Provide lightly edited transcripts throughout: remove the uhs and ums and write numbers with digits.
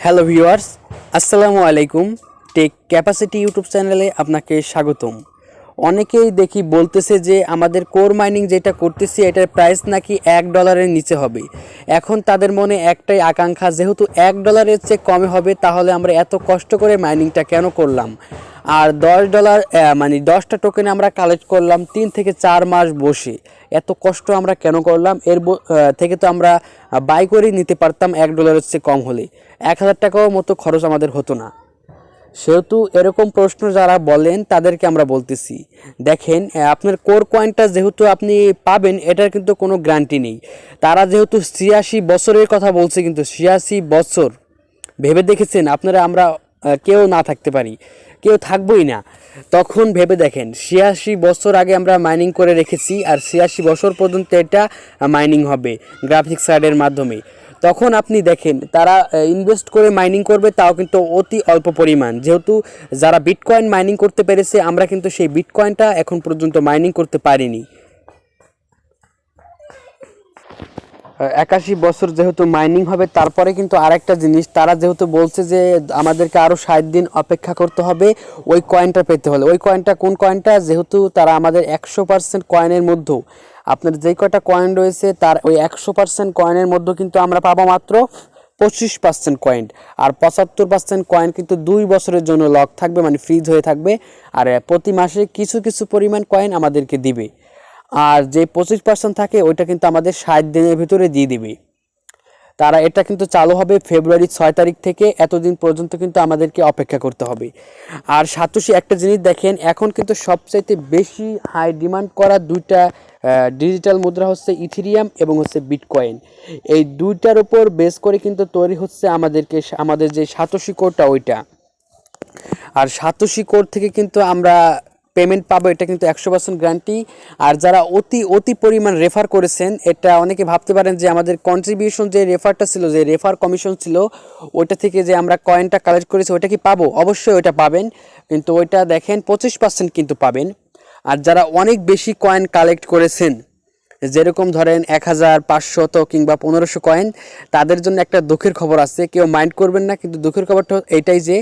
Hello viewers, আসসালামু আলাইকুম। Take capacity YouTube চ্যানেলে আপনাকে স্বাগতম। অনেকেই দেখি বলতেছে যে আমাদের কোর মাইনিং যেটা করতেছি এটার প্রাইস নাকি $1 নিচে হবে। এখন তাদের মনে একটাই আকাঙ্ক্ষা, যেহেতু $1 চেয়ে কমে হবে তাহলে আমরা এত কষ্ট করে মাইনিংটা কেন করলাম। আর $10 মানে 10টা টোকেনে আমরা কালেক্ট করলাম 3 থেকে 4 মাস বসে। এত কষ্ট আমরা কেন করলাম? এর থেকে তো আমরা বাই করেই নিতে পারতাম $1 চেয়ে কম হলে। 1000 টাকাও মতো খরচ আমাদের হতো না। সেহেতু এরকম প্রশ্ন যারা বলেন তাদেরকে আমরা বলতেছি, দেখেন আপনার কোর কয়েনটা যেহেতু আপনি পাবেন এটার কিন্তু কোনো গ্যারান্টি নেই। তারা যেহেতু 86 বছরের কথা বলছে, কিন্তু 86 বছর ভেবে দেখেছেন আপনারা? আমরা কেউ না থাকতে পারি, কেউ থাকবোই না। তখন ভেবে দেখেন 86 বছর আগে আমরা মাইনিং করে রেখেছি, আর 86 বছর পর্যন্ত এটা মাইনিং হবে গ্রাফিক্স কার্ডের মাধ্যমে। তখন আপনি দেখেন তারা ইনভেস্ট করে মাইনিং করবে, তাও কিন্তু অতি অল্প পরিমাণ। যেহেতু যারা বিটকয়েন মাইনিং করতে পেরেছে, আমরা কিন্তু সেই বিটকয়েনটা এখন পর্যন্ত মাইনিং করতে পারিনি। 81 বছর যেহেতু মাইনিং হবে, তারপরে কিন্তু আরেকটা জিনিস, তারা যেহেতু বলছে যে আমাদেরকে আরও 60 দিন অপেক্ষা করতে হবে ওই কয়েনটা পেতে হলে। ওই কয়েনটা কোন কয়েনটা? যেহেতু তারা আমাদের 100% কয়েনের মধ্যেও, আপনার যেই কয়টা কয়েন রয়েছে তার ওই 100% কয়েনের মধ্যে কিন্তু আমরা পাবো মাত্র 25% কয়েন। আর 75% কয়েন কিন্তু 2 বছরের জন্য লক থাকবে, মানে ফ্রিজ হয়ে থাকবে। আর প্রতি মাসে কিছু কিছু পরিমাণ কয়েন আমাদেরকে দিবে। আর যে 25% থাকে ওইটা কিন্তু আমাদের 60 দিনের ভিতরে দিয়ে দিবে। তারা এটা কিন্তু চালু হবে ফেব্রুয়ারি 6 তারিখ থেকে। এতদিন পর্যন্ত কিন্তু আমাদেরকে অপেক্ষা করতে হবে। আর সাতোশি একটা জিনিস দেখেন, এখন কিন্তু সবচাইতে বেশি হাই ডিমান্ড করা দুইটা ডিজিটাল মুদ্রা হচ্ছে ইথেরিয়াম এবং হচ্ছে বিটকয়েন। এই দুইটার উপর বেস করে কিন্তু তৈরি হচ্ছে আমাদের যে সাতোশি কোডটা ওইটা। আর সাতোশি কোড থেকে কিন্তু আমরা পেমেন্ট পাবো, এটা কিন্তু 100% গ্যারান্টি। আর যারা অতি পরিমাণ রেফার করেছেন, এটা অনেকে ভাবতে পারেন যে আমাদের কন্ট্রিবিউশন যে রেফারটা ছিল, যে রেফার কমিশন ছিল, ওইটা থেকে যে আমরা কয়েনটা কালেক্ট করেছি ওইটা কি পাবো? অবশ্যই ওইটা পাবেন, কিন্তু ওইটা দেখেন 25% কিন্তু পাবেন। আর যারা অনেক বেশি কয়েন কালেক্ট করেছেন, যেরকম ধরেন 1500 কিংবা 1500 কয়েন, তাদের জন্য একটা দুঃখের খবর আছে। কেউ মাইন্ড করবেন না, কিন্তু দুঃখের খবরটা এইটাই যে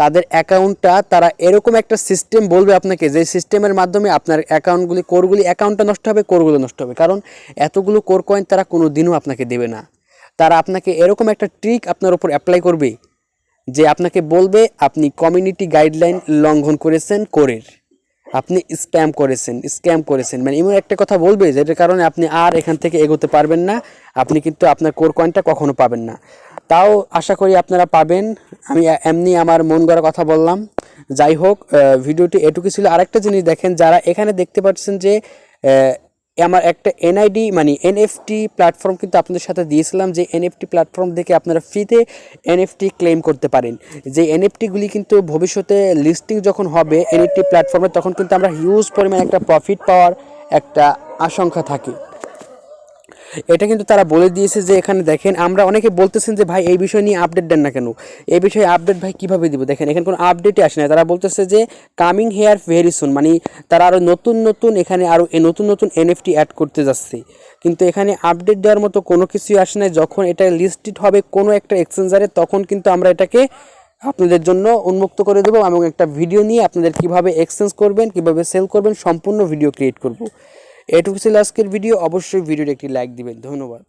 তাদের অ্যাকাউন্টটা তারা এরকম একটা সিস্টেম বলবে আপনাকে, যে সিস্টেমের মাধ্যমে আপনার অ্যাকাউন্টটা নষ্ট হবে, কোরগুলো নষ্ট হবে। কারণ এতগুলো কোর কয়েন তারা কোনো দিনও আপনাকে দেবে না। তারা আপনাকে এরকম একটা ট্রিক আপনার উপর অ্যাপ্লাই করবে যে আপনাকে বলবে আপনি কমিউনিটি গাইডলাইন লঙ্ঘন করেছেন কোরের, আপনি স্ক্যাম করেছেন, মানে এমন একটা কথা বলবে যেটার কারণে আপনি আর এখান থেকে এগোতে পারবেন না। আপনি কিন্তু আপনার কোর কয়েনটা কখনো পাবেন না। তাও আশা করি আপনারা পাবেন। আমি এমনি আমার মন গড়া কথা বললাম। যাই হোক, ভিডিওটি এটুকু ছিল। আরেকটা জিনিস দেখেন, যারা এখানে দেখতে পাচ্ছেন যে আমার একটা এনআইডি মানে এনএফটি প্ল্যাটফর্ম কিন্তু আপনাদের সাথে দিয়েছিলাম, যে এনএফটি প্ল্যাটফর্ম থেকে আপনারা ফ্রিতে এনএফটি ক্লেম করতে পারেন। যে এনএফটিগুলি কিন্তু ভবিষ্যতে লিস্টিং যখন হবে এনএফটি প্ল্যাটফর্মে, তখন কিন্তু আমরা হিউজ পরিমাণে একটা প্রফিট পাওয়ার একটা আশঙ্কা থাকে। এটা কিন্তু তারা বলে দিয়েছে। যে এখানে দেখেন, আমরা অনেকে বলতেছেন যে ভাই এই বিষয় নিয়ে আপডেট দেন না কেন, এই বিষয়ে আপডেট ভাই কীভাবে দিব? দেখেন এখানে কোনো আপডেটই আসে না। তারা বলতেছে যে কামিং হেয়ার ভেরি সুন, মানে তারা আরও নতুন এখানে আরও নতুন এনএফটি অ্যাড করতে যাচ্ছে, কিন্তু এখানে আপডেট দেওয়ার মতো কোনো কিছুই আসে না। যখন এটা লিস্টেড হবে কোনো একটা এক্সচেঞ্জারে, তখন কিন্তু আমরা এটাকে আপনাদের জন্য উন্মুক্ত করে দেবো, এবং একটা ভিডিও নিয়ে আপনাদের কিভাবে এক্সচেঞ্জ করবেন, কিভাবে সেল করবেন, সম্পূর্ণ ভিডিও ক্রিয়েট করব। এটুকু ছিল আজকের ভিডিও। অবশ্যই ভিডিওটি একটি লাইক দিবেন। ধন্যবাদ।